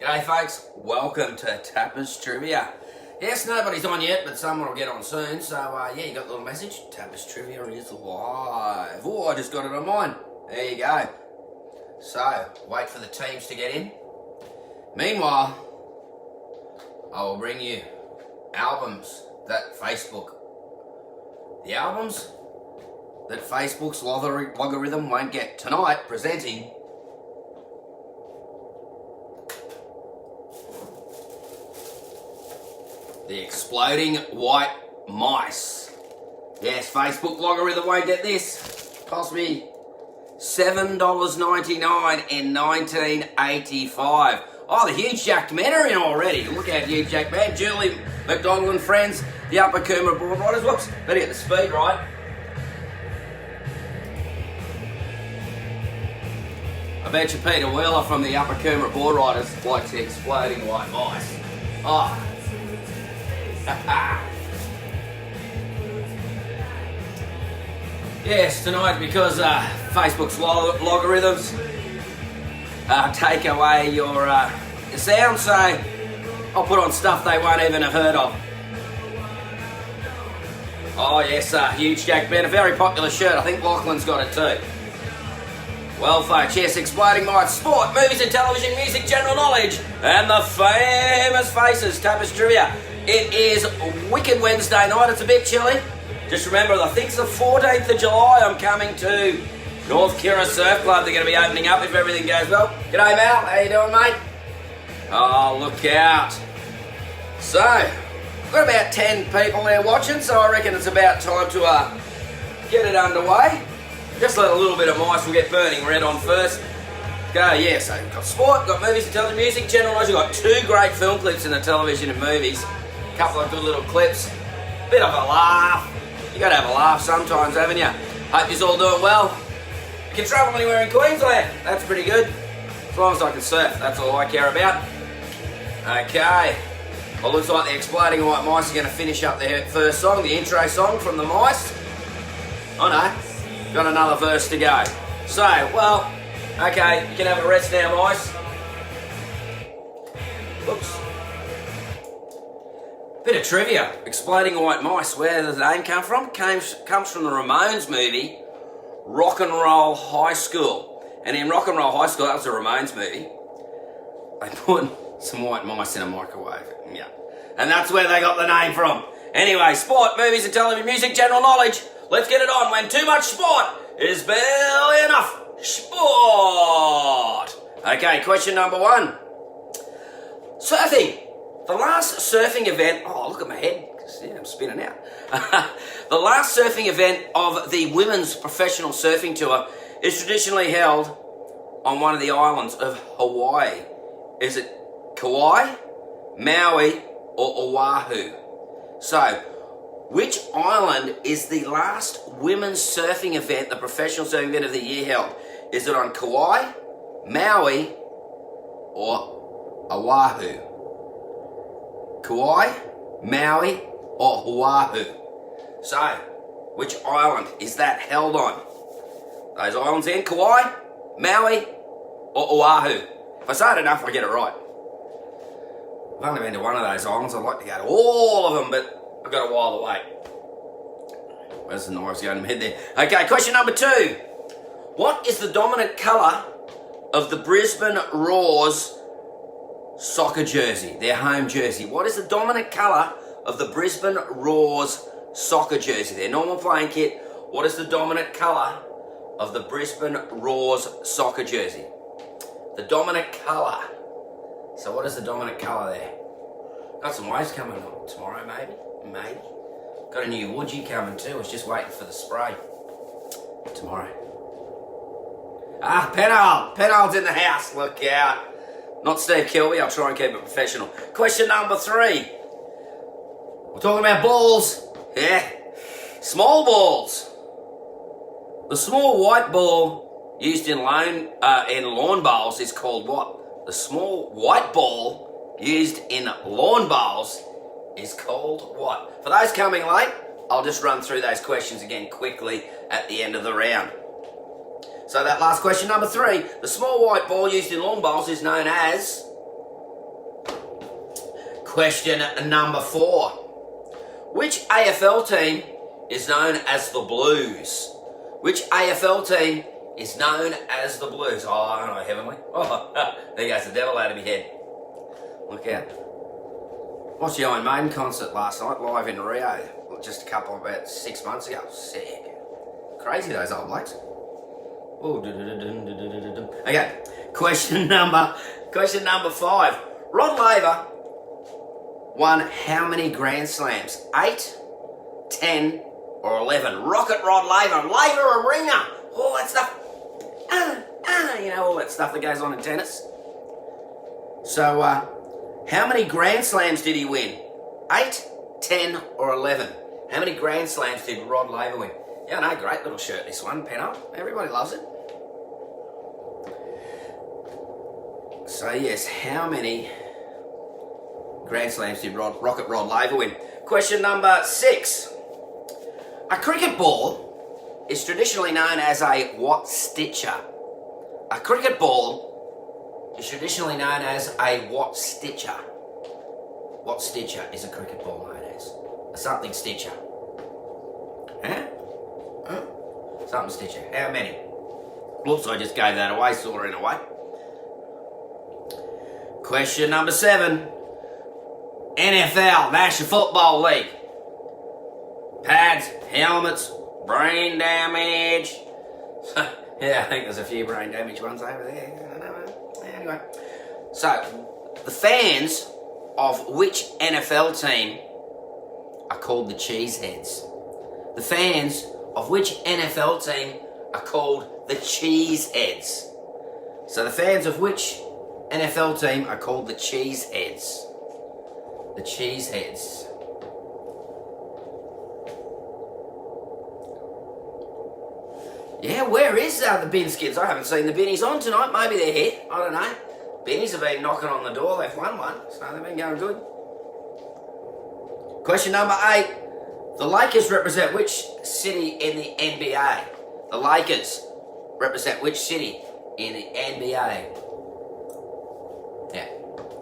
G'day folks, welcome to Tappa's Trivia. Yes, nobody's on yet, but someone will get on soon, so yeah, you got the little message. Tappa's Trivia is live. Oh, I just got it on mine. There you go. So, wait for the teams to get in. Meanwhile, I will bring you albums that Facebook, the albums that Facebook's logarithm won't get. Tonight, presenting the Exploding White Mice. Yes, Facebook logarithm won't get this. Cost me $7.99 in 1985. Oh, the Huge Jack men are in already. Look out, Huge Jack man. Julie McDonald and friends, the Upper Coomera Board Riders. Whoops, better get the speed right. I bet you Peter Wheeler from the Upper Coomera Board Riders likes the Exploding White Mice. Oh. Yes, tonight, because Facebook's logarithms take away your sound, so I'll put on stuff they won't even have heard of. Oh yes, Huge Jack Ben, a very popular shirt. I think Lachlan's got it too. Well folks, yes, Exploding Mice, sport, movies and television, music, general knowledge, and the famous faces, Tappa's Trivia. It is Wicked Wednesday night. It's a bit chilly. Just remember, I think it's the 14th of July. I'm coming to North Kira Surf Club. They're going to be opening up if everything goes well. G'day, Mal. How you doing, mate? Oh, look out. So, we've got about 10 people there watching, so I reckon it's about time to get it underway. Just let a little bit of mice will get burning red on first. Go, yeah, so we've got sport, got movies and television, music, general knowledge. We've got 2 great film clips in the television and movies. A couple of good little clips. Bit of a laugh. You got to have a laugh sometimes, haven't you? Hope you're all doing well. You can travel anywhere in Queensland. That's pretty good. As long as I can surf, that's all I care about. Okay. Well, looks like the Exploding White Mice are going to finish up their first song, the intro song from the Mice. Oh no, got another verse to go. So, well, okay, you can have a rest now, Mice. Oops. Bit of trivia. Exploding White Mice. Where does the name come from? Comes from the Ramones movie, Rock and Roll High School. And in Rock and Roll High School, that was a Ramones movie, they put some white mice in a microwave. Yeah. And that's where they got the name from. Anyway, sport, movies and television, music, general knowledge. Let's get it on. When too much sport is barely enough sport. Okay, question number 1. Surfing. The last surfing event, oh look at my head, yeah, I'm spinning out. The last surfing event of the women's professional surfing tour is traditionally held on one of the islands of Hawaii. Is it Kauai, Maui, or Oahu? So, which island is the last women's surfing event, the professional surfing event of the year held? Is it on Kauai, Maui, or Oahu? Kauai, Maui, or Oahu? So, which island is that held on? Those islands in Kauai, Maui, or Oahu? If I say it enough, I get it right. I've only been to one of those islands. I'd like to go to all of them, but I've got a while to wait. Where's the knives going in my head there? Okay, question number 2. What is the dominant colour of the Brisbane Roar's soccer jersey, their home jersey? What is the dominant colour of the Brisbane Roar's soccer jersey, their normal playing kit? What is the dominant colour of the Brisbane Roar's soccer jersey? The dominant colour. So what is the dominant colour there? Got some waves coming on tomorrow, maybe. Got a new woodgie coming too. I was just waiting for the spray tomorrow. Penald's in the house. Look out. Not Steve Kilby, I'll try and keep it professional. Question number 3. We're talking about balls. Yeah. Small balls. The small white ball used in lawn bowls is called what? The small white ball used in lawn bowls is called what? For those coming late, I'll just run through those questions again quickly at the end of the round. So that last question, number 3, the small white ball used in lawn bowls is known as Question number 4. Which AFL team is known as the Blues? Which AFL team is known as the Blues? Oh, I don't know, Heavenly. Oh, there goes the devil out of my head. Look out. Watched the Iron Maiden concert last night, live in Rio, just about 6 months ago. Sick. Crazy, those old blokes. Okay, question number 5. Rod Laver won how many Grand Slams? 8, 10, or 11? Rocket Rod Laver. Laver and Ringer. All that stuff. You know, all that stuff that goes on in tennis. So, how many Grand Slams did he win? 8, 10, or 11? How many Grand Slams did Rod Laver win? Yeah, I know, great little shirt, this one, Penno. Everybody loves it. So, yes, how many Grand Slams did Rocket Rod Laver win? Question number 6. A cricket ball is traditionally known as a what stitcher? A cricket ball is traditionally known as a what stitcher? What stitcher is a cricket ball known as? A something stitcher. Huh? Something stitcher. How many? Whoops, I just gave that away, sort of in a way. Question number 7. NFL, National Football League. Pads, helmets, brain damage. Yeah, I think there's a few brain damage ones over there. Anyway. So, the fans of which NFL team are called the Cheeseheads? The fans of which NFL team are called the Cheeseheads? So, the fans of which NFL team are called the Cheeseheads? The Cheeseheads. Yeah, where is the bin skids? I haven't seen the binnies on tonight. Maybe they're here. I don't know. Binnies have been knocking on the door. They've won one, so they've been going good. Question number 8. The Lakers represent which city in the NBA? The Lakers represent which city in the NBA? Yeah,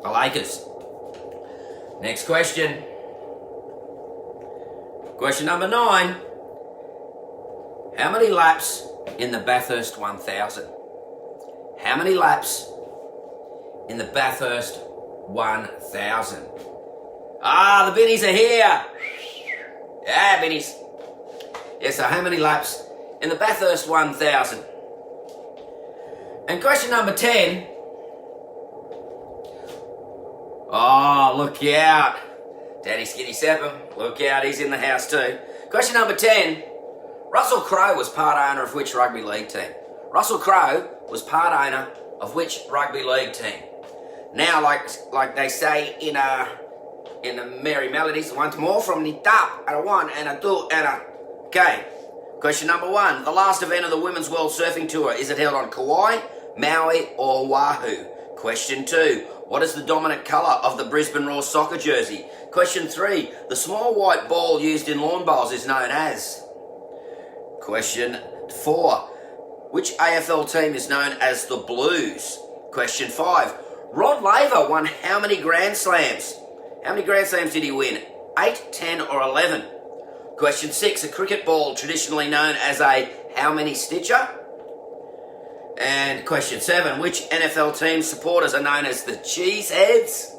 the Lakers. Next question. Question number 9. How many laps in the Bathurst 1000? How many laps in the Bathurst 1000? Ah, the binnies are here. Yeah, binnies. Yeah, so how many laps in the Bathurst 1000? And question number 10. Oh, look out. Daddy Skinny Seppum, look out, he's in the house too. Question number 10. Russell Crowe was part owner of which rugby league team? Russell Crowe was part owner of which rugby league team? Now, like they say in the Merry Melodies, once more from the top, and a 1, and a 2, and a... Okay. Question number 1. The last event of the Women's World Surfing Tour, is it held on Kauai, Maui, or Oahu? Question 2. What is the dominant colour of the Brisbane Roar soccer jersey? Question 3. The small white ball used in lawn bowls is known as? Question 4. Which AFL team is known as the Blues? Question 5. Rod Laver won how many Grand Slams? How many Grand Slams did he win? 8, 10 or 11? Question 6. A cricket ball traditionally known as a how many stitcher? And question 7. Which NFL team supporters are known as the Cheeseheads?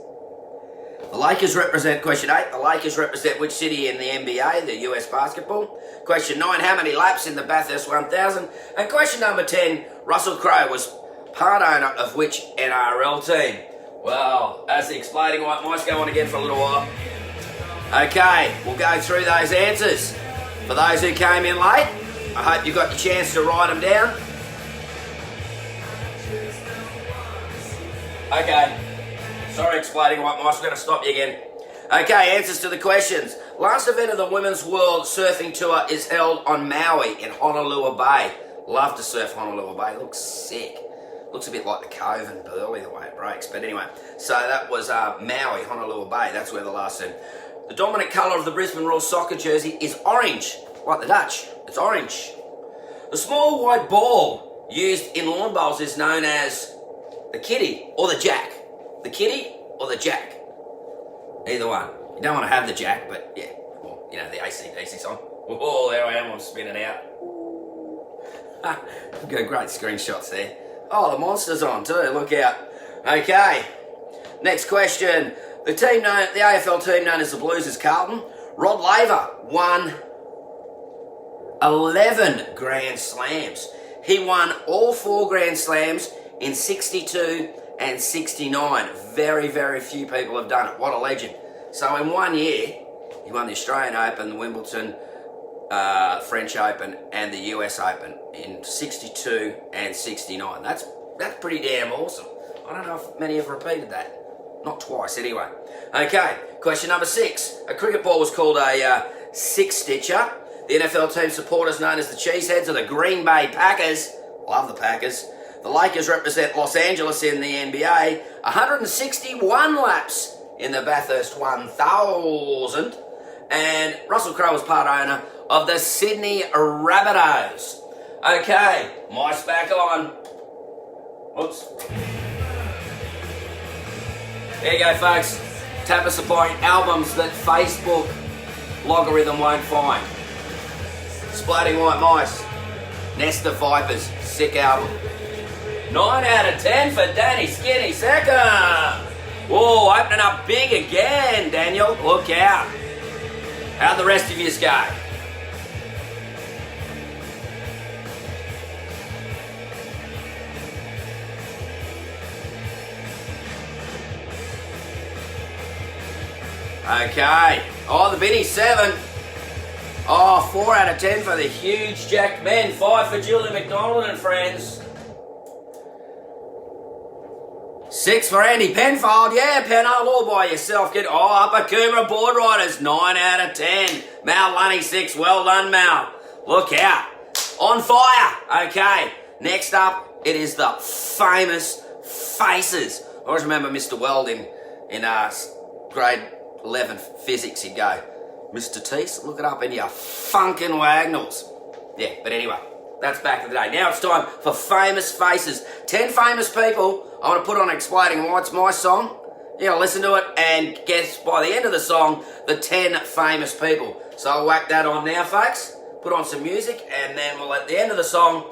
The Lakers represent, question 8, the Lakers represent which city in the NBA, the US basketball? Question 9, how many laps in the Bathurst 1000? And question number 10, Russell Crowe was part owner of which NRL team? Well, as the exploding white mice go on again for a little while. Okay, we'll go through those answers. For those who came in late, I hope you got the chance to write them down. Okay. Sorry, exploding white mice, we're going to stop you again. Okay, answers to the questions. Last event of the Women's World Surfing Tour is held on Maui in Honolulu Bay. Love to surf Honolulu Bay, looks sick. Looks a bit like the Cove and Burleigh the way it breaks. But anyway, so that was Maui, Honolulu Bay. That's where the last time. The dominant colour of the Brisbane Roar soccer jersey is orange, like the Dutch. It's orange. The small white ball used in lawn bowls is known as the kitty or the jack. The kitty or the jack? Either one. You don't want to have the jack, but yeah. Well, you know, the AC/DC song. Oh, there I am, I'm spinning out. We've got great screenshots there. Oh, the monster's on too, look out. Okay, next question. The AFL team known as the Blues is Carlton. Rod Laver won 11 Grand Slams. He won all 4 Grand Slams in 62 and 69. Very, very few people have done it. What a legend. So in 1 year, he won the Australian Open, the Wimbledon, French Open and the US Open in 62 and 69. That's pretty damn awesome. I don't know if many have repeated that. Not twice, anyway. Okay, question number 6. A cricket ball was called a six-stitcher. The NFL team supporters known as the Cheeseheads are the Green Bay Packers. Love the Packers. The Lakers represent Los Angeles in the NBA. 161 laps in the Bathurst 1000. And Russell Crowe was part owner of the Sydney Rabbitohs. Okay, mice back on. Whoops. There you go, folks. Tappa supplying albums that Facebook logarithm won't find. Splitting White Mice. Nest of Vipers. Sick album. 9 out of 10 for Danny Skinny second. Whoa, opening up big again, Daniel. Look out. How'd the rest of yous go? Okay. Oh, the Vinny 7. Oh, 4 out of 10 for the huge Jack Men. 5 for Julie McDonald and friends. 6 for Andy Penfold. Yeah, Penfold all by yourself. Get Upper Coomera Board Riders. 9 out of 10. Mal Lunny 6. Well done, Mal. Look out. On fire. Okay. Next up, it is the famous faces. I always remember Mr. Weld in grade 11 physics. He'd go, Mr. Teese, look it up in your funkin' wagnalls. Yeah, but anyway, that's back in the day. Now it's time for famous faces. 10 famous people. I want to put on Exploding White's my song. You gotta listen to it and guess by the end of the song the 10 famous people. So I'll whack that on now, folks. Put on some music and then we'll at the end of the song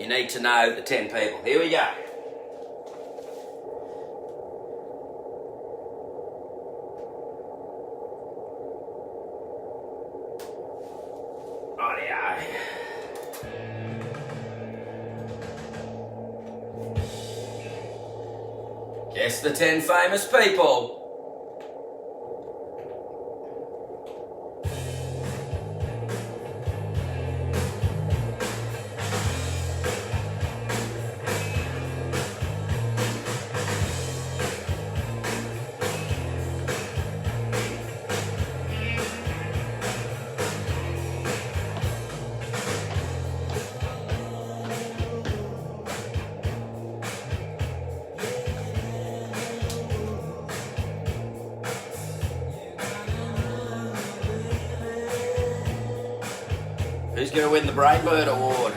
you need to know the 10 people. Here we go. Guess the 10 famous people. Who's going to win the Brainbird Award?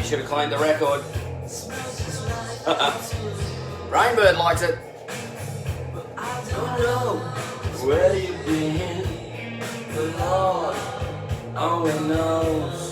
Should have claimed the record. Rainbird likes it. Oh no, where you been? The Lord only knows.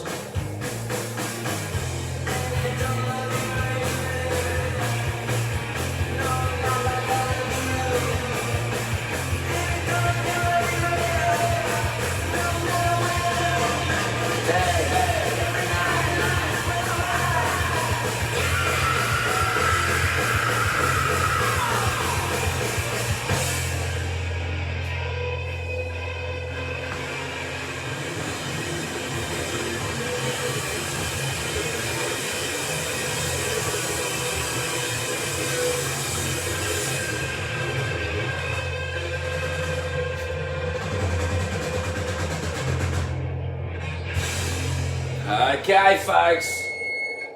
Okay, folks.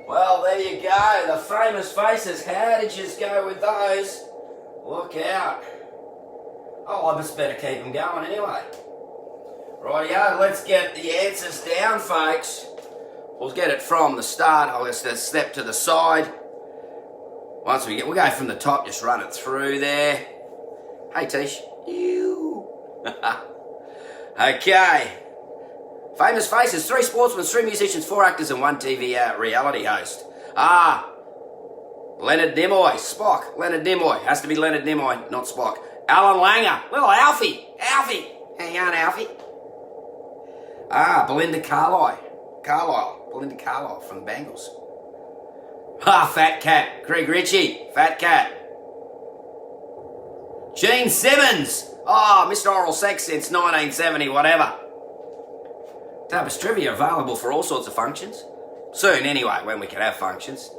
Well, there you go. The famous faces. How did you go with those? Look out. Oh, I just better keep them going anyway. Rightio, let's get the answers down, folks. We'll get it from the start. I'll just step to the side. Once we'll go from the top, just run it through there. Hey, Tish. You. Okay. Famous faces, 3 sportsmen, 3 musicians, 4 actors and 1 TV reality host. Leonard Nimoy, Spock. Leonard Nimoy, has to be Leonard Nimoy, not Spock. Alan Langer, little Alfie. Hang on, Alfie. Belinda Carlisle, Belinda Carlisle from the Bengals. Fat Cat, Craig Ritchie, Fat Cat. Gene Simmons, Mr. Oral Sex since 1970, whatever. Tappa's trivia available for all sorts of functions. Soon, anyway, when we can have functions.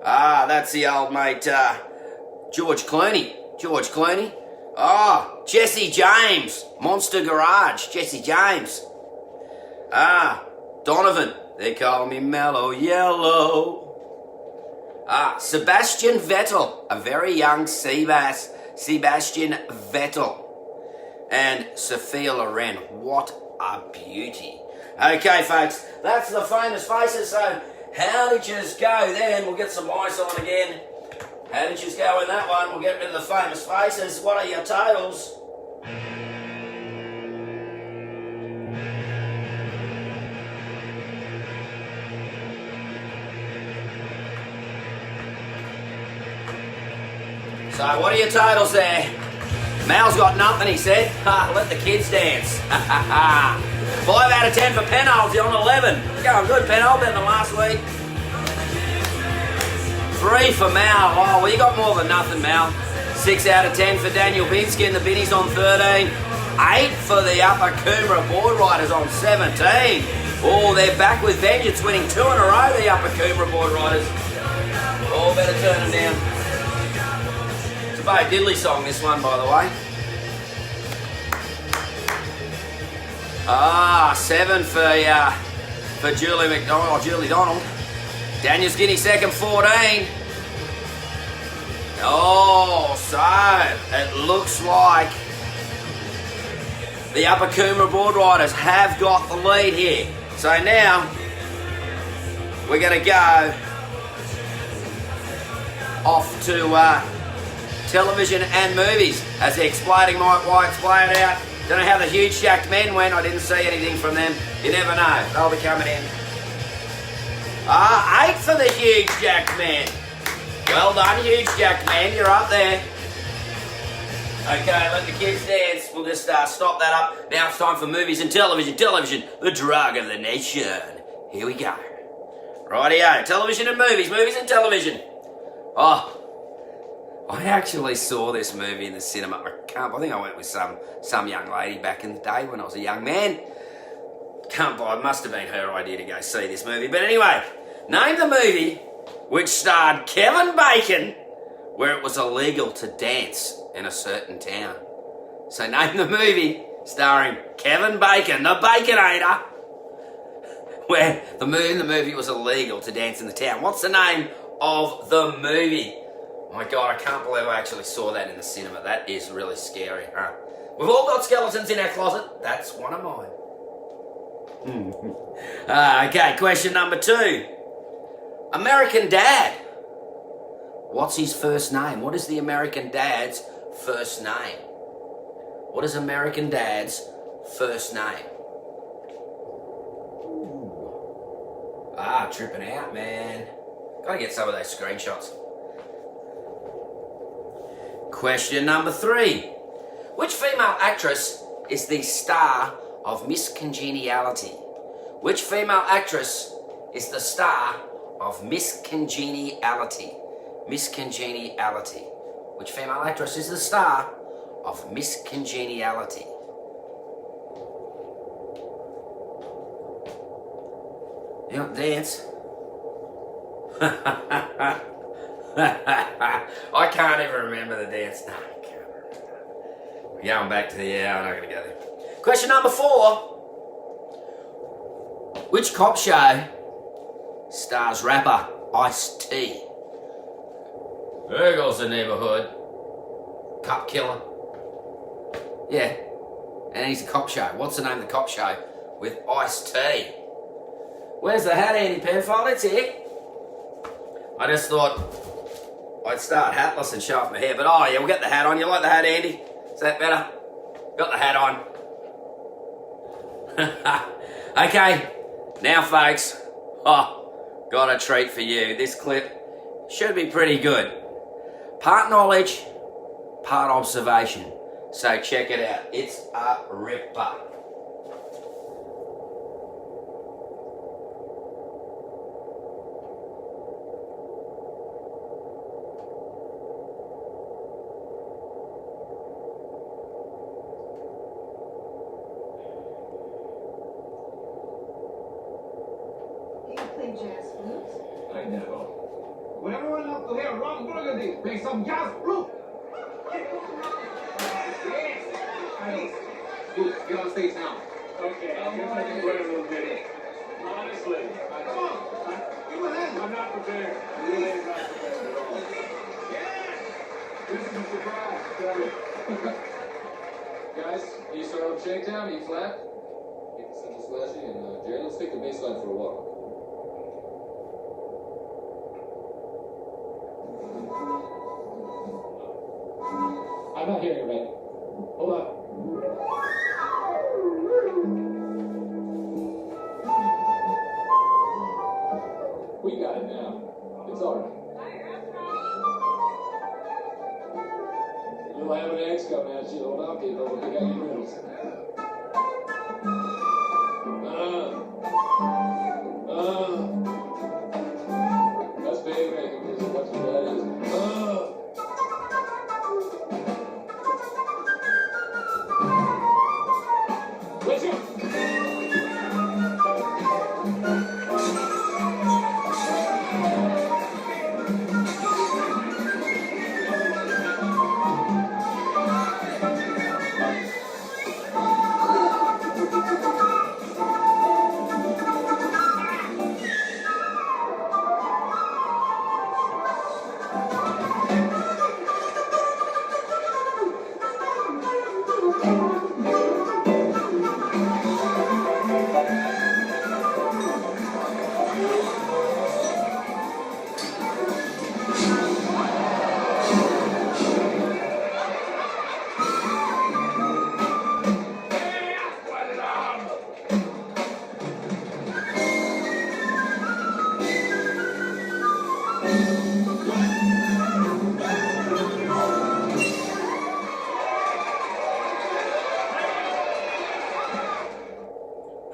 That's the old mate, George Clooney. Jesse James. Monster Garage. Jesse James. Donovan. They call me Mellow Yellow. Sebastian Vettel. A very young Sebastian Vettel. And Sophia Loren. What a beauty. Okay, folks, that's the famous faces. So, how did you go then? We'll get some ice on again. How did you go in that one? We'll get rid of the famous faces. What are your totals? So, what are your totals there? Mal's got nothing, he said. Let the kids dance. 5 out of 10 for Penhold, you're on 11. Going good, Penhold, better than last week. 3 for Mal. Oh, well, you got more than nothing, Mal. 6 out of 10 for Daniel Binsky and the Binnies on 13. 8 for the Upper Coomera Board Riders on 17. Oh, they're back with vengeance, winning 2 in a row, the Upper Coomera Board Riders. Oh, better turn them down. It's a Bo Diddley song, this one, by the way. 7 for Julie McDonald, or Julie Donald. Daniel Skinny second, 14. Oh, so it looks like the Upper Coomera Board Riders have got the lead here. So now we're going to go off to television and movies as the Exploding Mike White's playing out. Don't know how the Huge Jacked Men went. I didn't see anything from them. You never know. They'll be coming in. 8 for the Huge Jacked Men. Well done, Huge Jacked Men. You're up there. Okay, let the kids dance. We'll just stop that up. Now it's time for movies and television. Television, the drug of the nation. Here we go. Rightio. Television and movies. Movies and television. I actually saw this movie in the cinema. I think I went with some young lady back in the day when I was a young man. Can't buy. It must have been her idea to go see this movie. But anyway, name the movie which starred Kevin Bacon where it was illegal to dance in a certain town. So name the movie starring Kevin Bacon, the Baconator, where the movie was illegal to dance in the town. What's the name of the movie? My God, I can't believe I actually saw that in the cinema. That is really scary, huh? We've all got skeletons in our closet. That's one of mine. Okay, question number 2. American Dad. What's his first name? What is the American Dad's first name? What is American Dad's first name? Ooh. Tripping out, man. Gotta get some of those screenshots. Question number 3. Which female actress is the star of Miss Congeniality? Which female actress is the star of Miss Congeniality? Miss Congeniality. Which female actress is the star of Miss Congeniality? You don't dance. I can't even remember the dance. No, I can't remember. We're going back to I'm not going to go there. Question number 4. Which cop show stars rapper Ice-T? There goes the neighborhood. Cop killer. Yeah. And he's a cop show. What's the name of the cop show with Ice-T? Where's the hat, Andy Penfold? It's here. I just thought I'd start hatless and show off my hair. But oh yeah, we'll get the hat on. You like the hat, Andy? Is that better? Got the hat on. Okay. Now, folks, got a treat for you. This clip should be pretty good. Part knowledge, part observation. So check it out. It's a ripper. Jazz flute. I never. When everyone loves to hear Ron Burgundy play some jazz flute. Yes. Good. Get on stage now. Okay. I'm going to play a little bit. Honestly. Come on. Give a hand. I'm not prepared. I'm really not prepared at all. Yeah. This is a surprise. Tell me. Guys, you start on shakedown, E flat. Get the central slashing, and Jerry, let's take the bass line for a walk. I'm not hearing it right. Hold on. We got it now. It's alright. You'll have an eggs coming at you. Hold on, people. We got your noodles. That's baby making music. That's what that is. Let's go.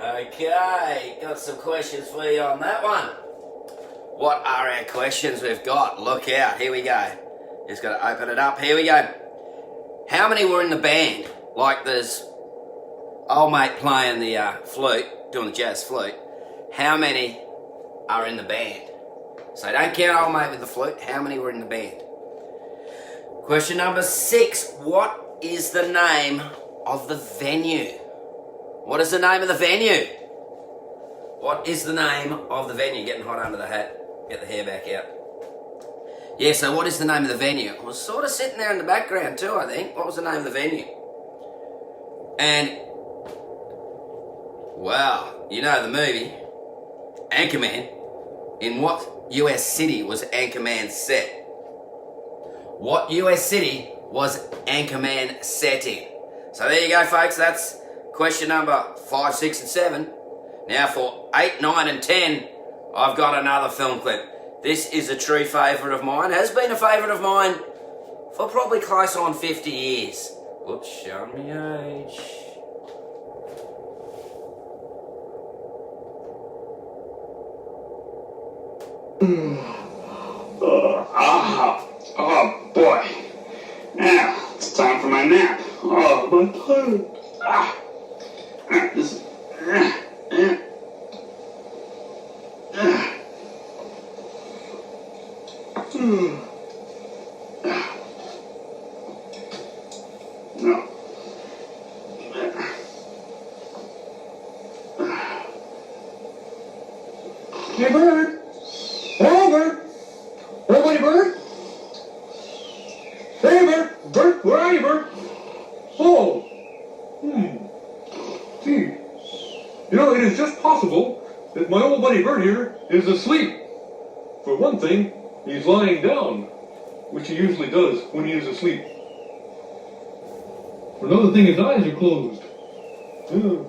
Okay, got some questions for you on that one. What are our questions we've got? Look out, here we go. Just got to open it up, here we go. How many were in the band? Like there's old mate playing the flute, doing the jazz flute. How many are in the band? So don't count old mate with the flute. How many were in the band? Question number 6. What is the name of the venue? What is the name of the venue? What is the name of the venue? Getting hot under the hat. Get the hair back out. Yeah, so what is the name of the venue? I was sort of sitting there in the background too, I think. What was the name of the venue? And, well, you know the movie, Anchorman. In what US city was Anchorman set? What US city was Anchorman set in? So there you go, folks. That's question number 5, 6, and 7. Now for 8, 9, and 10, I've got another film clip. This is a true favourite of mine. Has been a favourite of mine for probably close on 50 years. Whoops, showing me age. Oh boy. Now, it's time for my nap. Oh, my throat. This is... No. Hey, Bert. Hello, Bert. Hello, buddy, Bert. Hey, Bert. Bert, where are you, Bert? Oh. Gee. You know, it is just possible that my old buddy Bert here is asleep. For one thing, he's lying down, which he usually does when he is asleep. For another thing, his eyes are closed. Yeah.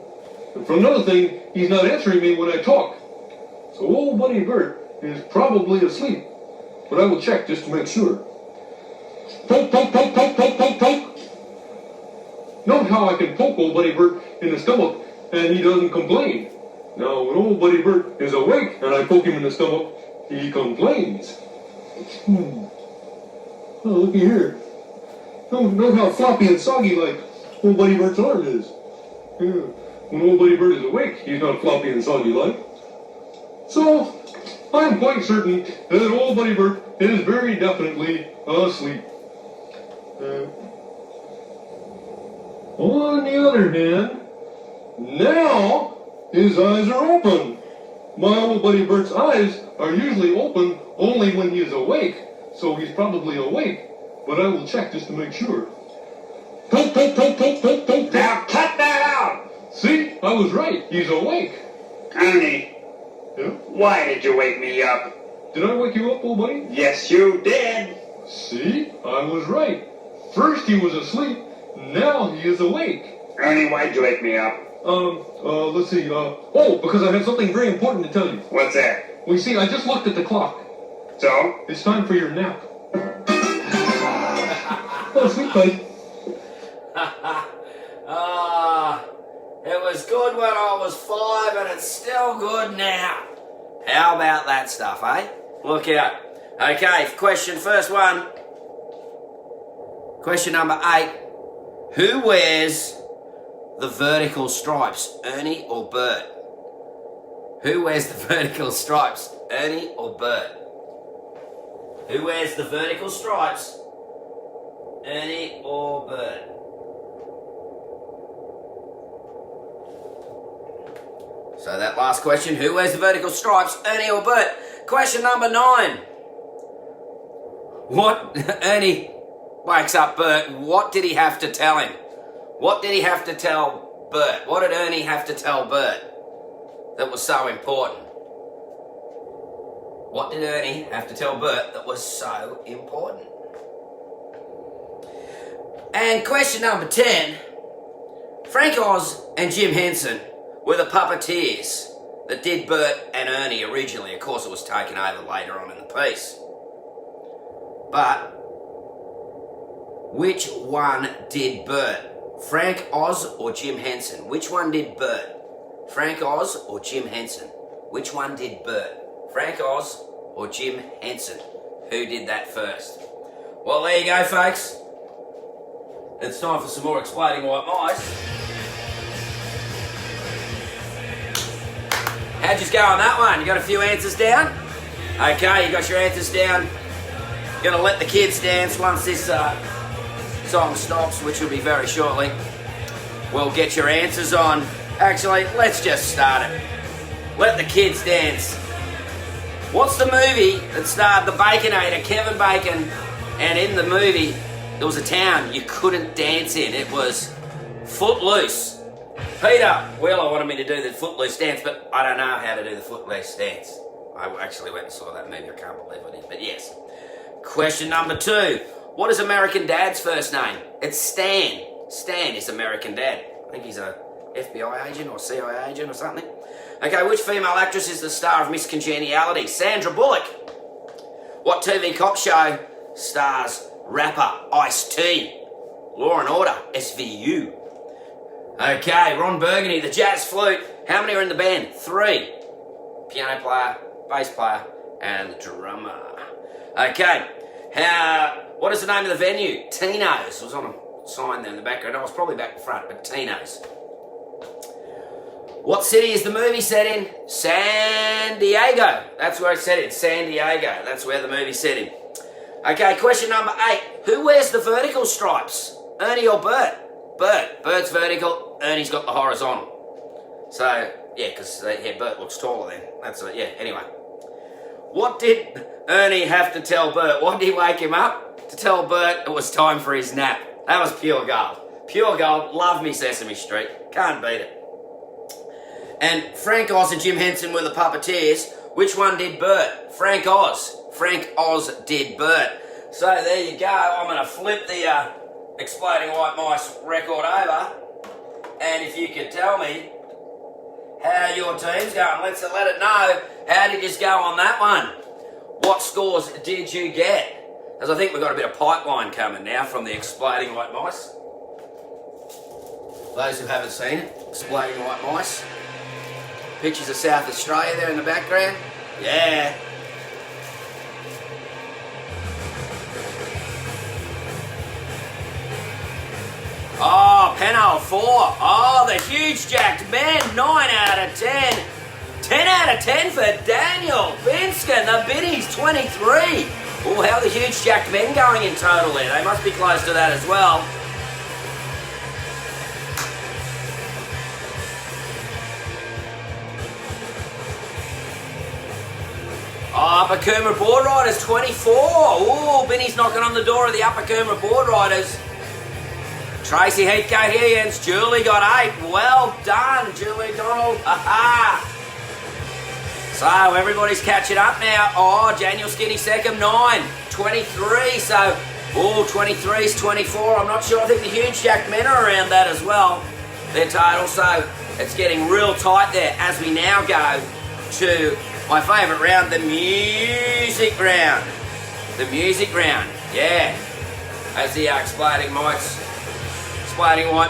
And for another thing, he's not answering me when I talk. So old buddy Bert is probably asleep. But I will check just to make sure. Poke, poke, poke, poke, poke, poke, poke. Note how I can poke old buddy Bert in the stomach and he doesn't complain. Now, when old buddy Bert is awake and I poke him in the stomach, he complains. Oh, looky here. Note how floppy and soggy like old buddy Bert's arm is. Yeah. When old buddy Bert is awake, he's not floppy and soggy like. So, I'm quite certain that old buddy Bert is very definitely asleep. On the other hand, now his eyes are open. My old buddy Bert's eyes are usually open only when he is awake, so he's probably awake, but I will check just to make sure. Poke, poke, poke, poke, poke, poke. Now cut that out! See, I was right. He's awake. Ernie, Yeah? why did you wake me up? Did I wake you up, old buddy? Yes, you did. See, I was right. First he was asleep, now he is awake. Ernie, why'd you wake me up? Let's see, because I have something very important to tell you. What's that? Well, you see, I just looked at the clock. So? It's time for your nap. Oh, sleep, buddy. It was good when I was 5 and it's still good now. How about that stuff, eh? Look out. Okay, first one. Question number 8. Who wears the vertical stripes, Ernie or Bert? Who wears the vertical stripes, Ernie or Bert? Who wears the vertical stripes, Ernie or Bert? So that last question, who wears the vertical stripes, Ernie or Bert? Question number 9. Ernie wakes up Bert, what did he have to tell him? What did he have to tell Bert? What did Ernie have to tell Bert that was so important? What did Ernie have to tell Bert that was so important? And question number 10. Frank Oz and Jim Henson were the puppeteers that did Bert and Ernie originally. Of course, it was taken over later on in the piece. But which one did Bert? Frank Oz or Jim Henson? Which one did Bert? Frank Oz or Jim Henson? Which one did Bert? Frank Oz or Jim Henson? Who did that first? Well, there you go, folks. It's time for some more exploding white mice. How'd you go on that one? You got a few answers down? Okay, you got your answers down. You're gonna let the kids dance once this song stops, which will be very shortly. We'll get your answers on. Actually, let's just start it. Let the kids dance. What's the movie that starred the Baconator, Kevin Bacon, and in the movie there was a town you couldn't dance in? It was Footloose. Peter Wheeler wanted me to do the Footloose dance, but I don't know how to do the Footloose dance. I actually went and saw that movie. I can't believe I did, but yes. Question number 2. What is American Dad's first name? It's Stan. Stan is American Dad. I think he's a FBI agent or CIA agent or something. Okay, which female actress is the star of Miss Congeniality? Sandra Bullock. What TV cop show stars rapper Ice-T? Law and Order, SVU. Okay, Ron Burgundy, the jazz flute. How many are in the band? 3. Piano player, bass player, and the drummer. Okay, what is the name of the venue? Tino's. It was on a sign there in the background. I was probably back in front, but Tino's. What city is the movie set in? San Diego. That's where it's set in, San Diego. That's where the movie's set in. Okay, question number 8. Who wears the vertical stripes? Ernie or Bert? Bert. Bert's vertical, Ernie's got the horizontal. So, yeah, because Bert looks taller then. That's it, yeah, anyway. What did Ernie have to tell Bert? What did he wake him up? To tell Bert it was time for his nap. That was pure gold. Pure gold. Love me Sesame Street. Can't beat it. And Frank Oz and Jim Henson were the puppeteers. Which one did Bert? Frank Oz. Frank Oz did Bert. So there you go. I'm going to flip the Exploding White Mice record over. And if you could tell me how your team's going, let it know. How did you go on that one? What scores did you get? Because I think we've got a bit of pipeline coming now from the Exploding White Mice. Those who haven't seen it, Exploding White Mice. Pictures of South Australia there in the background. Yeah. Oh, penalty 4. Oh, the huge jacked men. 9 out of 10. 10 out of 10 for Daniel Binskin. The biddies, 23. Oh, how are the huge jacked men going in total there? They must be close to that as well. Oh, Upper Coomera Board Riders, 24. Oh, Binny's knocking on the door of the Upper Coomera Board Riders. Tracy Heathcote here, Jens. Julie got 8. Well done, Julie Donald. Aha! So everybody's catching up now. Oh, Daniel Skinny second, 9. 23, so, 23's 24. I'm not sure. I think the huge jack men are around that as well. Their total, so it's getting real tight there as we now go to my favourite round, the music round. The music round, yeah. As the Exploding White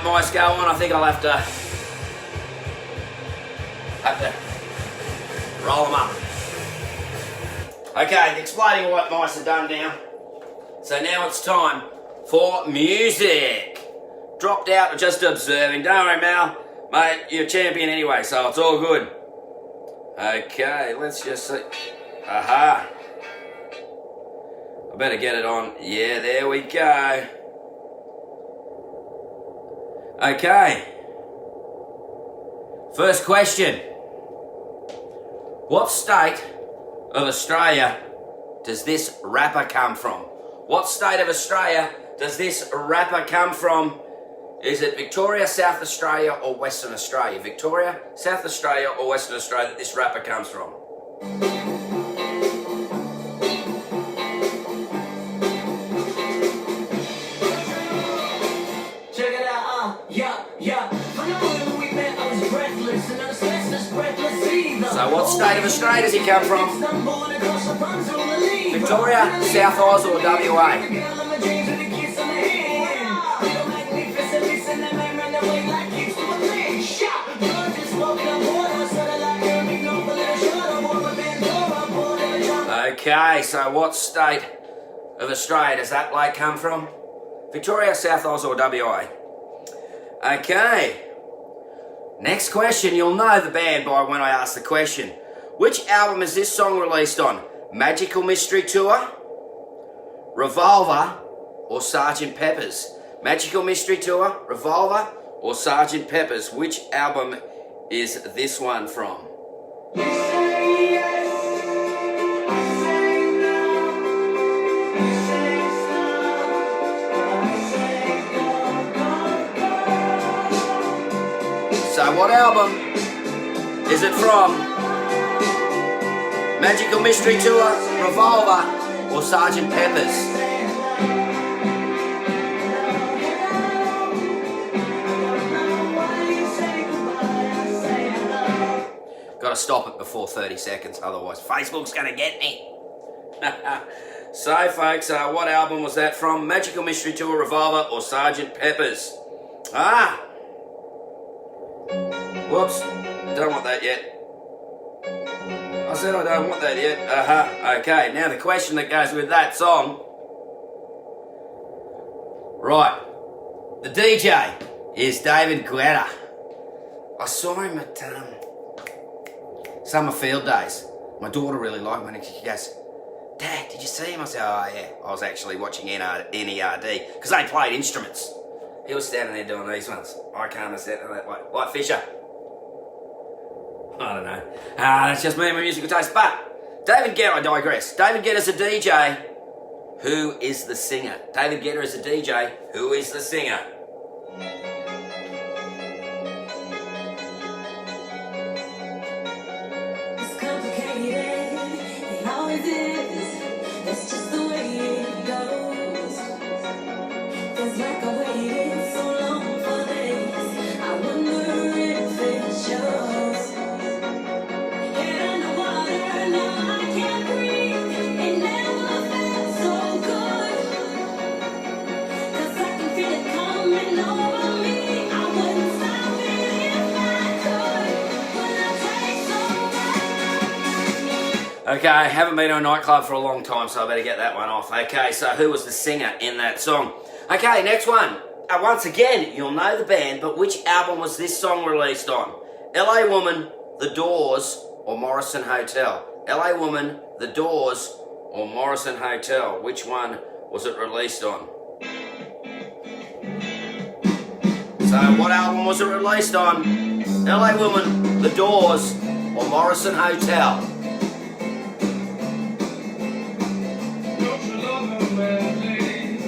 Mice go on, I think I'll have to roll them up. Okay, the Exploding White Mice are done now. So now it's time for music. Dropped out, just observing. Don't worry, Mal. Mate, you're a champion anyway, so it's all good. Okay, let's just see. Aha. I better get it on. Yeah, there we go. Okay. First question. What state of Australia does this rapper come from? What state of Australia does this rapper come from? Is it Victoria, South Australia or Western Australia? Victoria, South Australia or Western Australia that this rapper comes from? Check it out, yeah. When we met, I was breathless, and I was restless, breathless either. So what state of Australia does he come from? Victoria, South Oz or WA? Okay, so what state of Australia does that bloke come from? Victoria, South Oz or WA? Okay. Next question, you'll know the band by when I ask the question. Which album is this song released on? Magical Mystery Tour, Revolver or Sgt. Pepper's? Magical Mystery Tour, Revolver or Sgt. Pepper's? Which album is this one from? So what album is it from? Magical Mystery Tour, Revolver or Sgt. Pepper's? Got to stop it before 30 seconds, otherwise Facebook's going to get me. So folks, what album was that from? Magical Mystery Tour, Revolver or Sgt. Pepper's? Whoops, don't want that yet. I said I don't want that yet. Okay, now the question that goes with that song. Right, the DJ is David Guetta. I saw him at Summer Field Days. My daughter really liked when she goes, Dad, did you see him? I said, oh yeah. I was actually watching NERD because they played instruments. He was standing there doing these ones. I can't understand that way. Like Fisher. I don't know. That's just me and my musical taste. But David Guetta, I digress. David Guetta's a DJ. Who is the singer? David Guetta is a DJ. Who is the singer? It's complicated, it always is. That's just the way it goes. Feels like I waited so long for this. I wonder if it shows. Head underwater, now I can't breathe. It never felt so good. 'Cause I can feel it coming over me. I wouldn't stop it if I could. When I take so much. Okay, I haven't been to a nightclub for a long time, so I better get that one off. Okay, so who was the singer in that song? Okay, next one. Once again, you'll know the band, but which album was this song released on? LA Woman, The Doors, or Morrison Hotel? LA Woman, The Doors, or Morrison Hotel? Which one was it released on? So, what album was it released on? LA Woman, The Doors, or Morrison Hotel? Don't you love her badly?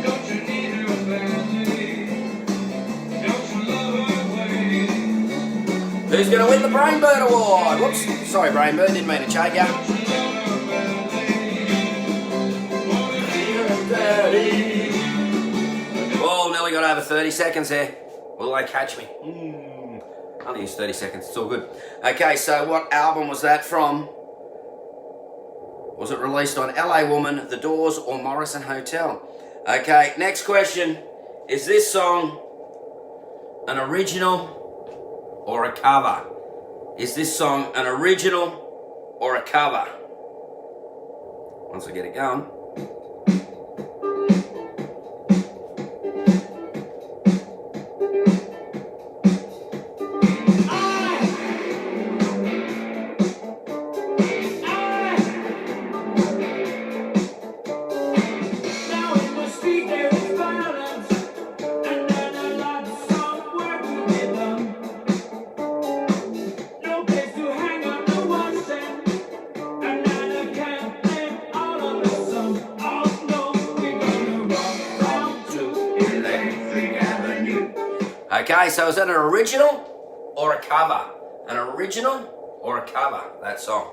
Don't you need her badly? Don't you love her way? Who's going to win the Brainbird Award? Whoops, sorry Brainbird, didn't mean to choke you. Oh, nearly got over 30 seconds there. Will they catch me? Only use 30 seconds, it's all good. Okay, so what album was that from? Was it released on LA Woman, The Doors, or Morrison Hotel? Okay, next question. Is this song an original or a cover? Is this song an original or a cover? Once I get it going. Now in the street there is violence, and then a lot of some working with them. No place to hang up the ones and then I can't blame all of the sun. Oh no, we're gonna walk down to Electric Avenue. Okay, so is that an original or a cover? An original or a cover, that song?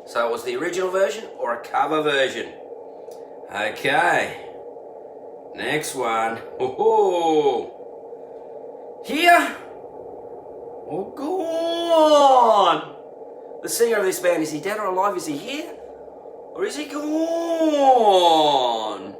So it was the original version or a cover version? Okay. Next one. Oh, here or gone? The singer of this band, is he dead or alive? Is he here? Or is he gone?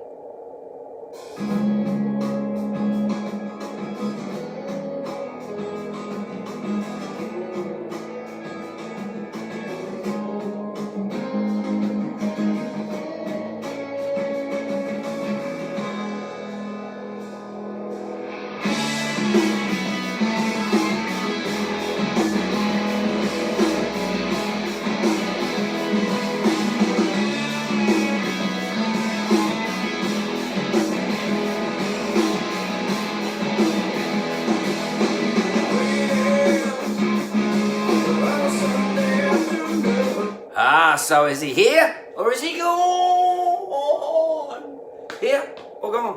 So is he here or is he gone? Here or gone?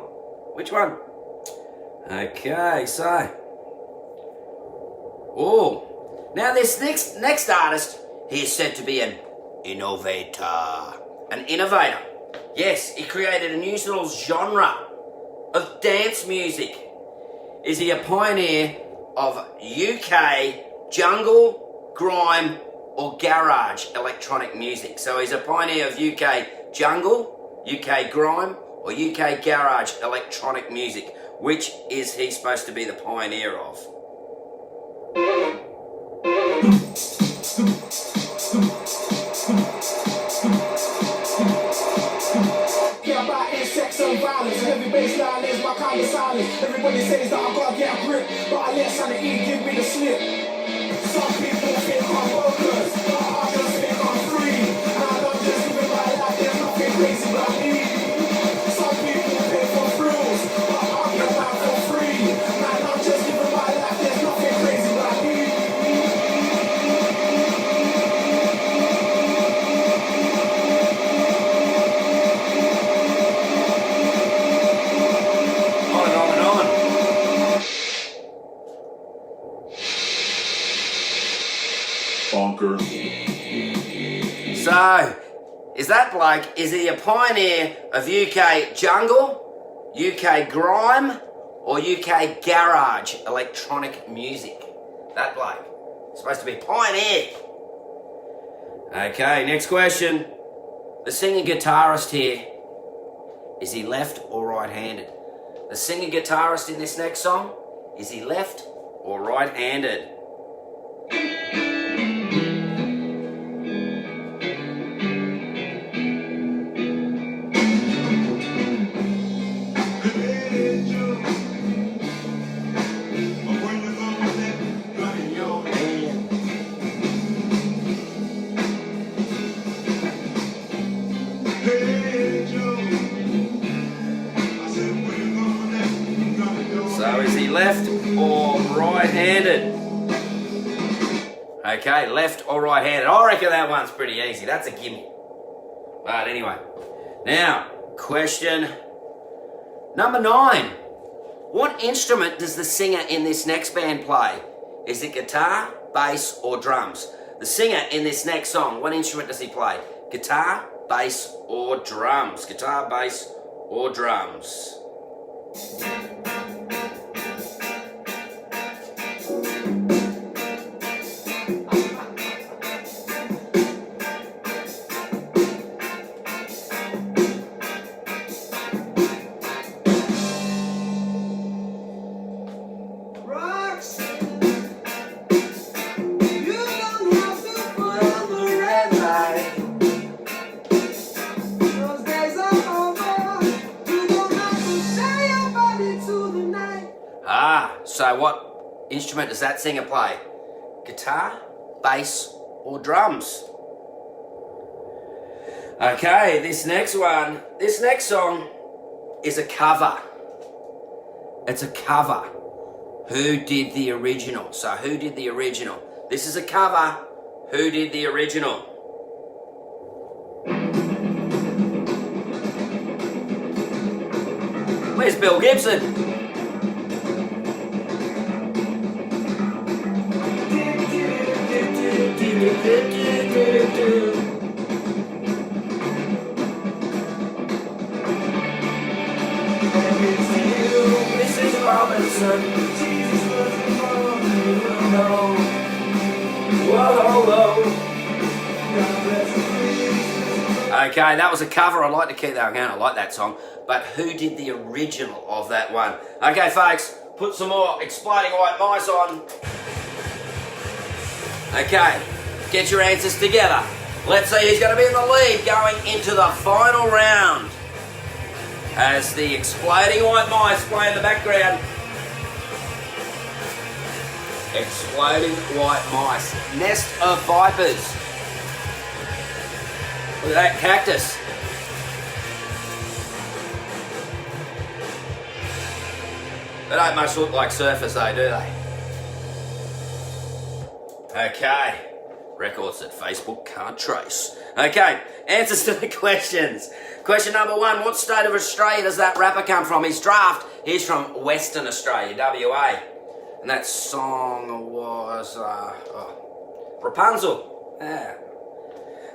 Which one? Okay, so. Oh, now this next artist, he is said to be an innovator. An innovator. Yes, he created a new little genre of dance music. Is he a pioneer of UK jungle, grime, or garage electronic music? So he's a pioneer of UK jungle, UK grime, or UK garage electronic music. Which is he supposed to be the pioneer of? Yeah, about insects and violence. Heavy baseline is my kind of silence. Everybody says that I gotta get a grip, but I let sanity give me the slip. Some people think I'm focused, but I just think I'm free. And I don't just live my life, there's nothing crazy about me. Some people pay for thrills, but I get out for free. And I don't just live my life, there's nothing crazy about me. Bonker. So, is that bloke, is he a pioneer of UK jungle, UK grime, or UK garage electronic music? That bloke. Supposed to be pioneer. Okay, next question. The singer guitarist here, is he left or right-handed? The singer guitarist in this next song, is he left or right-handed? So is he left or right-handed? Okay, left or right-handed. I reckon that one's pretty easy. That's a gimme. But anyway, now, question number 9. What instrument does the singer in this next band play? Is it guitar, bass, or drums? The singer in this next song, what instrument does he play? Guitar, bass, or drums? Guitar, bass, or drums? So what instrument does that singer play? Guitar, bass, or drums? Okay, this next song is a cover. It's a cover. Who did the original? So who did the original? This is a cover. Who did the original? Where's Bill Gibson? Mrs. Robinson, Jesus was born, no. Whoa. Okay, that was a cover. I'd like to keep that going. I like that song. But who did the original of that one? Okay, folks, put some more Exploding White Mice on. Okay, get your answers together. Let's see who's going to be in the lead going into the final round. As the Exploding White Mice play in the background. Exploding White Mice. Nest of Vipers. Look at that cactus. They don't much look like surfers though, do they? Okay. Records that Facebook can't trace. Okay, answers to the questions. Question number 1, what state of Australia does that rapper come from? His draft, he's from Western Australia, WA. And that song was Rapunzel. Yeah.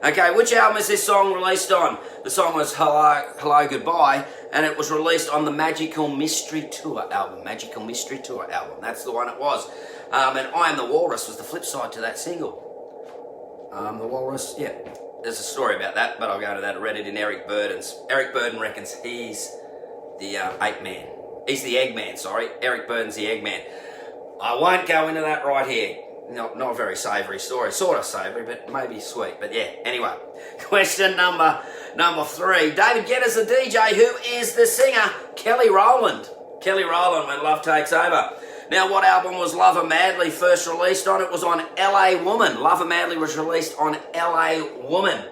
Okay, which album is this song released on? The song was Hello Goodbye, and it was released on the Magical Mystery Tour album. Magical Mystery Tour album, that's the one it was. And I Am the Walrus was the flip side to that single. The Walrus, yeah. There's a story about that, but I'll go into that. I read it in Eric Burden's. Eric Burden reckons he's the ape man. He's the Eggman, sorry. Eric Burden's the Eggman. I won't go into that right here. Not a very savoury story. Sort of savoury, but maybe sweet. But yeah, anyway. Question number 3. David Guetta's the DJ. Who is the singer? Kelly Rowland. Kelly Rowland, When Love Takes Over. Now, what album was Lover Madly first released on? It was on LA Woman. Lover Madly was released on LA Woman.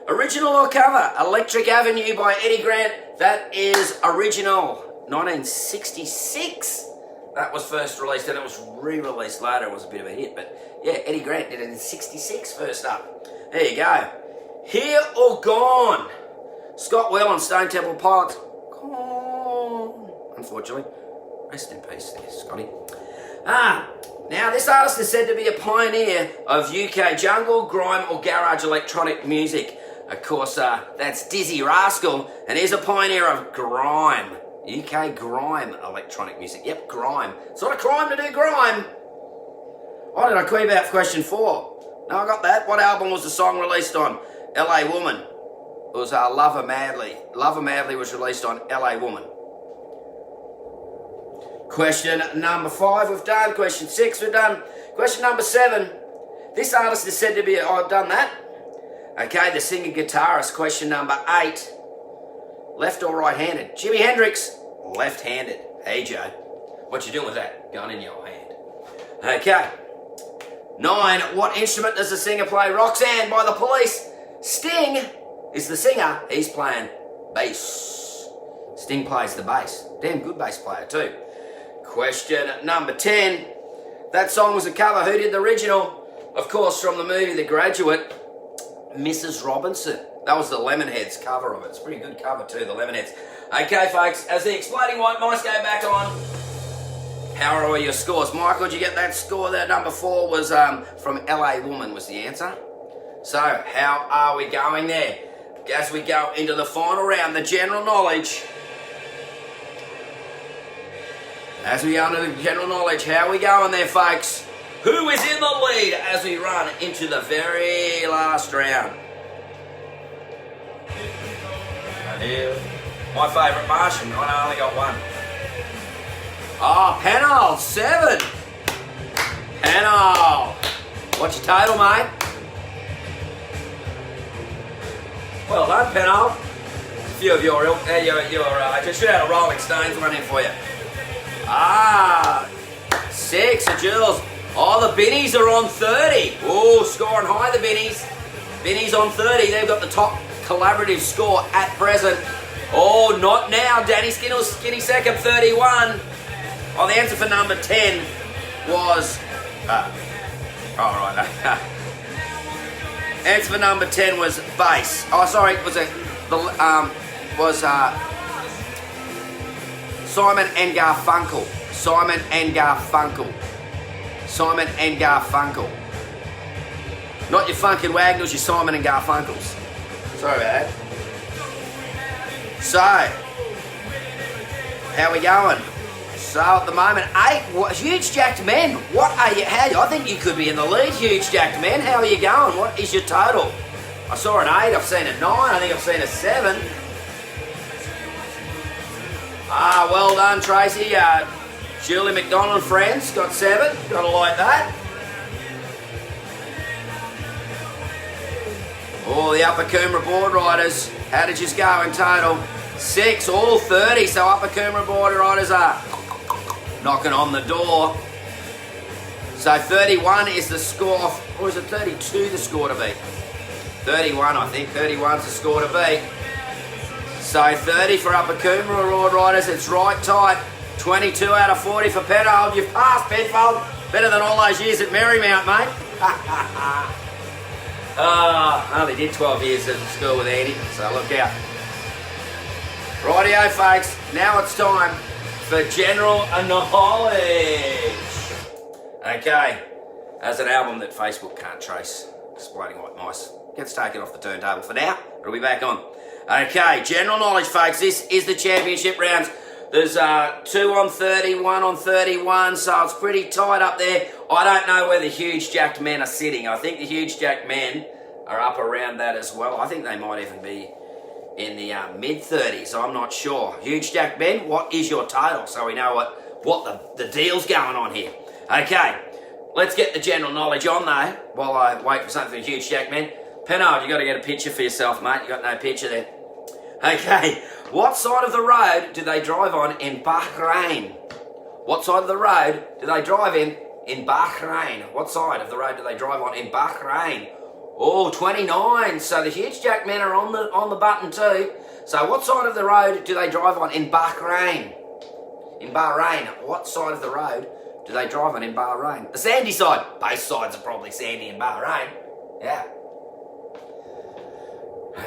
Original or cover? Electric Avenue by Eddie Grant. That is original. 1966. That was first released, and it was re-released later. It was a bit of a hit, but yeah, Eddie Grant did it in 66 first up. There you go. Here or Gone? Scott Well and Stone Temple Pilots. Gone. Unfortunately. Rest in peace there, Scotty. Now this this artist is said to be a pioneer of UK jungle, grime or garage electronic music. Of course, that's Dizzy Rascal, and he's a pioneer of grime. UK grime electronic music. Yep, grime. It's not a crime to do grime. Why did I call you about question 4? No, I got that. What album was the song released on? LA Woman. It was Lover Madly. Lover Madly was released on LA Woman. Question number 5 we've done. Question 6 we've done. Question number 7. This artist is said to be... Oh, I've done that. Okay, the singer-guitarist. Question number 8. Left or right-handed? Jimi Hendrix. Left-handed. Hey, Joe. What you doing with that gun in your hand? Okay. 9. What instrument does the singer play? Roxanne by the Police. Sting is the singer. He's playing bass. Sting plays the bass. Damn good bass player too. Question number 10. That song was a cover. Who did the original? Of course, from the movie The Graduate, Mrs. Robinson. That was the Lemonheads cover of it. It's a pretty good cover too, the Lemonheads. Okay, folks, as the Exploding White Mice go back on, how are all your scores? Michael, did you get that score there? Number 4 was from LA Woman was the answer. So, how are we going there? As we go into the final round, the general knowledge. As we go into the general knowledge, how are we going there, folks? Who is in the lead as we run into the very last round? My favourite Martian. I only got one. Oh, Penal, 7. Penal. What's your total, mate? Well done, Penal. A few of your just should have a Rolling Stones run in for you. 6, the Jules. Oh, the Binnies are on 30. Oh, scoring high, the Binnies. Binnies on 30. They've got the top collaborative score at present. Oh, not now. Danny Skinny second, 31. Oh, the answer for number 10 was... answer for number 10 was bass. Oh, sorry, Simon and Garfunkel. Simon and Garfunkel. Simon and Garfunkel. Not your Funkin' Wagnalls, your Simon and Garfunkels. Sorry about that. So, how we going? So at the moment, 8. Huge Jacked Men. What are you? I think you could be in the lead, Huge Jacked Men. How are you going? What is your total? I saw an 8. I've seen a 9. I think I've seen a 7. Well done, Tracy. Julie McDonald and friends got 7. Gotta like that. Oh, the Upper Coomera board riders. How did you go in total? 6, all 30. So Upper Coomera board riders are knocking on the door. So 31 is the score, or is it 32 the score to be? 31, I think. 31's the score to be. So 30 for Upper Coomera Road Riders. It's right tight. 22 out of 40 for Penfold. You've passed, Penfold. Better than all those years at Marymount, mate. I only did 12 years at school with Andy, so look out. Rightio, folks. Now it's time for general knowledge. Okay, as an album that Facebook can't trace, Exploding White Mice gets taken off the turntable for now. It'll be back on. Okay, general knowledge, folks. This is the championship rounds. There's 2 on 30, 1 on 31, so it's pretty tight up there. I don't know where the Huge Jacked Men are sitting. I think the Huge Jacked Men are up around that as well. I think they might even be in the mid-30s. I'm not sure. Huge Jacked Men, what is your total? So we know what the deal's going on here. Okay, let's get the general knowledge on though, while I wait for something for Huge Jacked Men. Penard, you got to get a picture for yourself, mate. You got no picture there. Okay, what side of the road do they drive on in Bahrain? What side of the road do they drive in Bahrain? What side of the road do they drive on in Bahrain? Oh, 29. So the Huge Jacked Men are on the button too. So what side of the road do they drive on in Bahrain? In Bahrain, what side of the road do they drive on in Bahrain? The sandy side. Both sides are probably sandy in Bahrain. Yeah.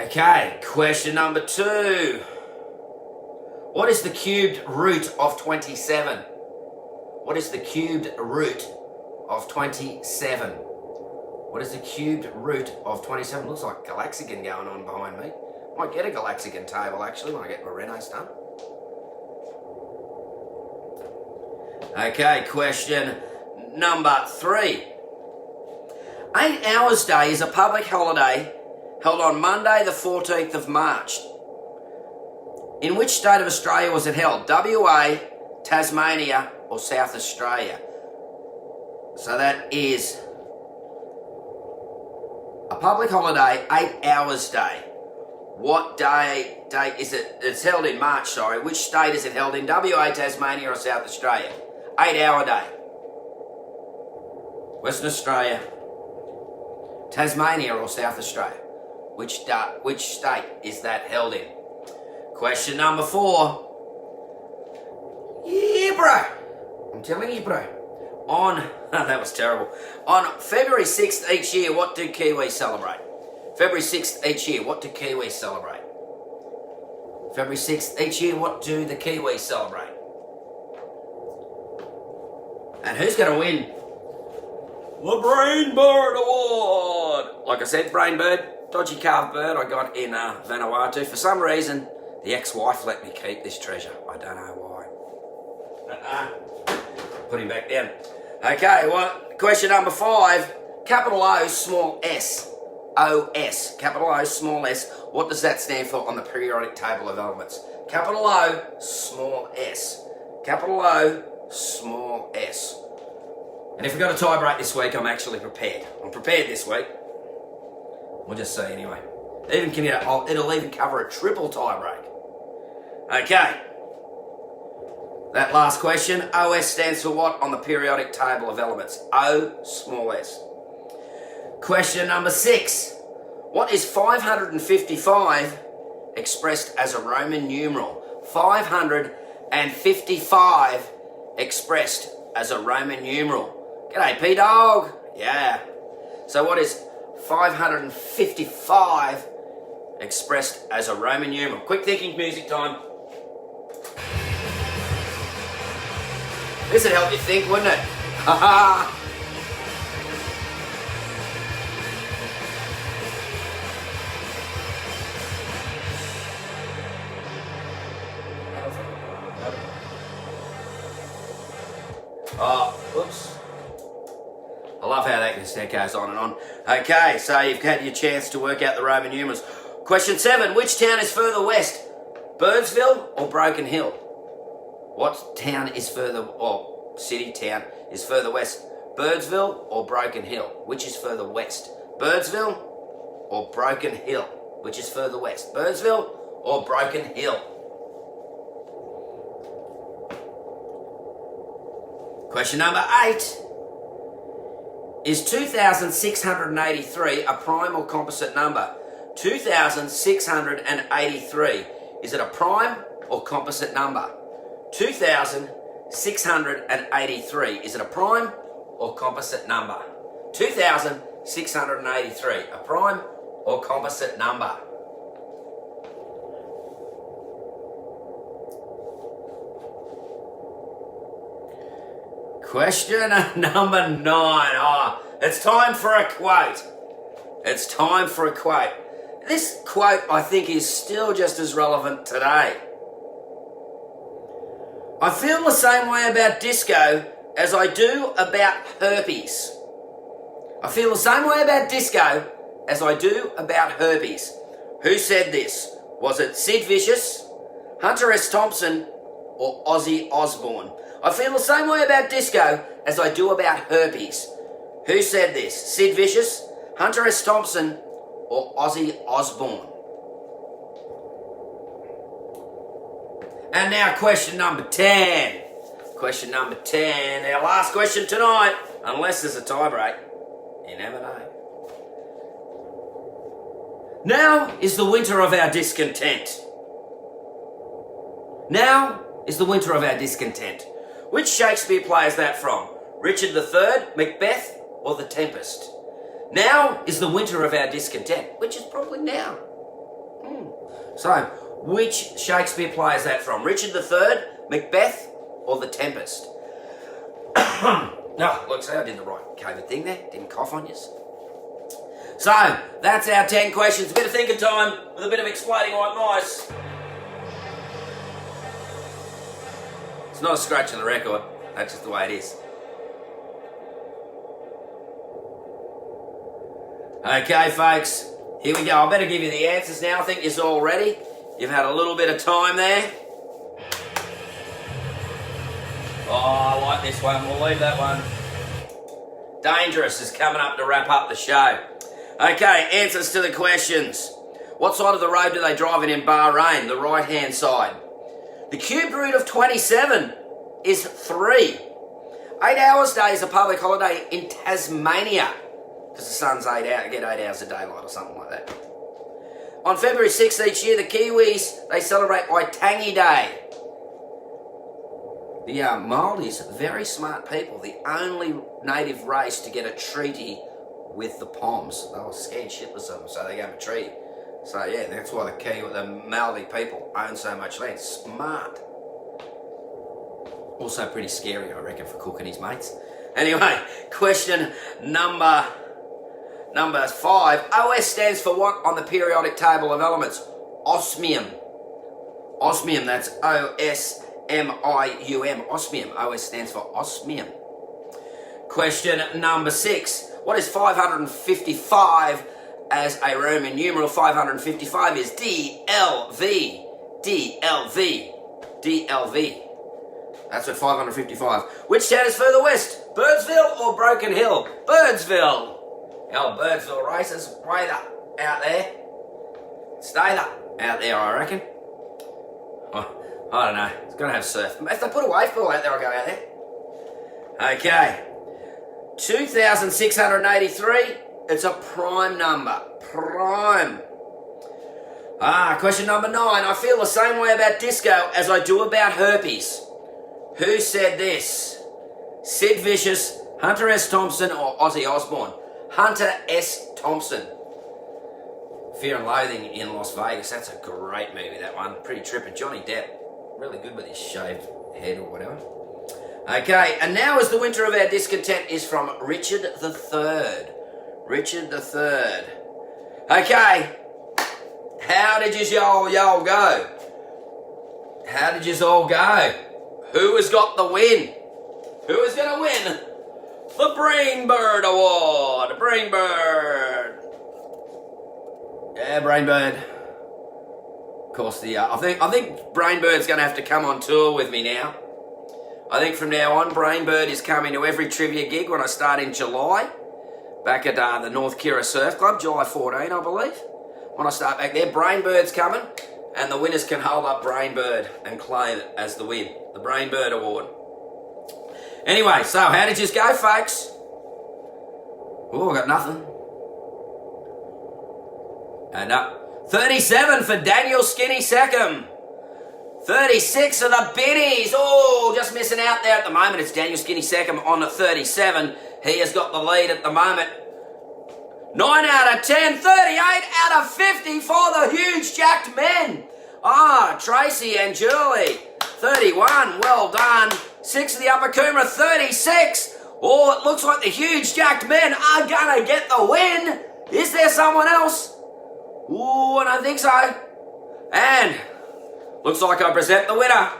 Okay, question number 2. What is the cubed root of 27? What is the cubed root of 27? What is the cubed root of 27? Looks like Galaxigan going on behind me. Might get a Galaxigan table actually when I get my Renos done. Okay, question number 3. 8 Hours Day is a public holiday held on Monday the 14th of March. In which state of Australia was it held? WA, Tasmania or South Australia? So that is a public holiday, 8 Hours Day. What date is it? It's held in March, sorry. Which state is it held in? WA, Tasmania or South Australia? 8 Hour Day. Western Australia, Tasmania or South Australia? Which state is that held in? Question number 4. Yeah, bro. I'm telling you, bro. That was terrible. On February 6th each year, what do Kiwis celebrate? February 6th each year, what do Kiwis celebrate? February 6th each year, what do the Kiwis celebrate? And who's going to win the Brain Bird Award? Like I said, Brain Bird, dodgy carved bird I got in Vanuatu. For some reason, the ex-wife let me keep this treasure. I don't know why. Put him back down. Okay, question number 5. Capital O, small s. OS. Capital O, small s. What does that stand for on the periodic table of elements? Capital O, small s. Capital O, small s. And if we've got a tie break this week, I'm actually prepared. I'm prepared this week. We'll just see anyway. It'll even cover a triple tie break. Okay. That last question, OS stands for what on the periodic table of elements? O, small s. Question number 6. What is 555 expressed as a Roman numeral? 555 expressed as a Roman numeral. G'day, P-Dog. Yeah. So what is 555 expressed as a Roman numeral? Quick thinking, music time. This would help you think, wouldn't it? Ha-ha! Oh, whoops. I love how that goes on and on. Okay, so you've had your chance to work out the Roman numerals. Question 7. Which town is further west? Birdsville or Broken Hill? What town is city town is further west? Birdsville or Broken Hill? Which is further west? Birdsville or Broken Hill? Which is further west? Birdsville or Broken Hill? Question number 8. Is 2,683 a prime or composite number? 2,683. Is it a prime or composite number? 2,683. Is it a prime or composite number? 2,683. A prime or composite number? Question number 9. Oh, it's time for a quote. It's time for a quote. This quote, I think, is still just as relevant today. I feel the same way about disco as I do about herpes. I feel the same way about disco as I do about herpes. Who said this? Was it Sid Vicious, Hunter S. Thompson, or Ozzy Osbourne? I feel the same way about disco as I do about herpes. Who said this? Sid Vicious, Hunter S. Thompson, or Ozzy Osbourne? And now question number 10. Question number 10. Our last question tonight. Unless there's a tie break. You never know. Now is the winter of our discontent. Now is the winter of our discontent. Which Shakespeare play is that from? Richard III, Macbeth, or The Tempest? Now is the winter of our discontent, which is probably now. So, which Shakespeare play is that from? Richard III, Macbeth, or The Tempest? No, look, see, I did the right COVID thing there. Didn't cough on you. So, that's our 10 questions. A bit of thinking time with a bit of exploding white mice. It's not a scratch on the record. That's just the way it is. Okay, folks. Here we go. I better give you the answers now. I think you're all ready. You've had a little bit of time there. Oh, I like this one. We'll leave that one. Dangerous is coming up to wrap up the show. Okay, answers to the questions. What side of the road do they drive in Bahrain? The right-hand side. The cubed root of 27 is 3. 8 hours day is a public holiday in Tasmania because the sun's 8 hours, get 8 hours of daylight or something like that. On February 6th each year, the Kiwis, they celebrate Waitangi Day. The Māoris, very smart people, the only native race to get a treaty with the Poms. They were scared shitless of them, so they gave them a treaty. So yeah, that's why the Maori people own so much land. Smart. Also pretty scary, I reckon, for Cook and his mates. Anyway, question number 5. OS stands for what on the periodic table of elements? Osmium. Osmium, that's O-S-M-I-U-M. Osmium. OS stands for osmium. Question number 6. What is 555 as a Roman numeral? 555 is DLV. DLV. DLV. That's what 555. Which town is further west? Birdsville or Broken Hill? Birdsville. The old Birdsville races, way up out there. Stay up out there, I reckon. Oh, I don't know. It's got to have surf. If they put a wave pool out there, I'll go out there. Okay. 2,683. It's a prime number. Prime. Question number 9. I feel the same way about disco as I do about herpes. Who said this? Sid Vicious, Hunter S. Thompson, or Ozzy Osbourne? Hunter S. Thompson. Fear and Loathing in Las Vegas. That's a great movie, that one. Pretty tripping. Johnny Depp. Really good with his shaved head or whatever. Okay, and now as the winter of our discontent is from Richard III. Richard III. Okay. How did you all go? How did you all go? Who has got the win? Who is going to win the Brain Bird Award? Brain Bird. Yeah, Brain Bird. Of course, I think Brain Bird's going to have to come on tour with me now. I think from now on, Brain Bird is coming to every trivia gig when I start in July. Back at the North Kira Surf Club, July 14, I believe. When I start back there, Brain Bird's coming, and the winners can hold up Brain Bird and claim it as the win. The Brain Bird Award. Anyway, so how did you go, folks? Oh, I got nothing. And up. 37 for Daniel Skinny Seckham. 36 for the Biddies. Oh, just missing out there at the moment. It's Daniel Skinny Seckham on at 37. He has got the lead at the moment. 9 out of 10, 38 out of 50 for the Huge Jacked Men. Tracy and Julie, 31, well done. 6 of the Upper Coomera, 36. Oh, it looks like the Huge Jacked Men are going to get the win. Is there someone else? Ooh, I don't think so. And looks like I present the winner.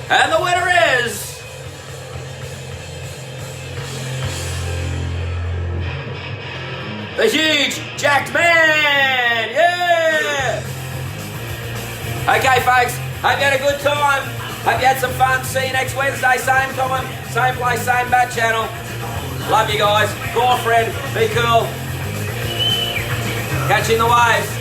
And the winner is... the Huge Jacked Man! Yeah! Okay, folks, hope you had a good time. Hope you had some fun. See you next Wednesday, same time, same place, same bat channel. Love you guys. Girlfriend, be cool. Catching the waves.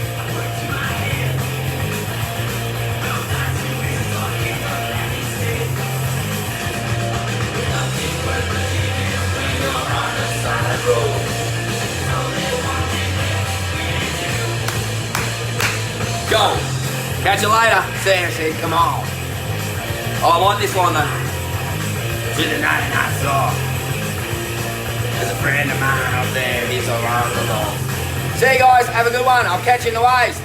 Go. Catch you later. See, come on. Oh, I like this one though. To the 99th floor. There's a friend of mine up there. He's a long. See you guys. Have a good one. I'll catch you in the waves.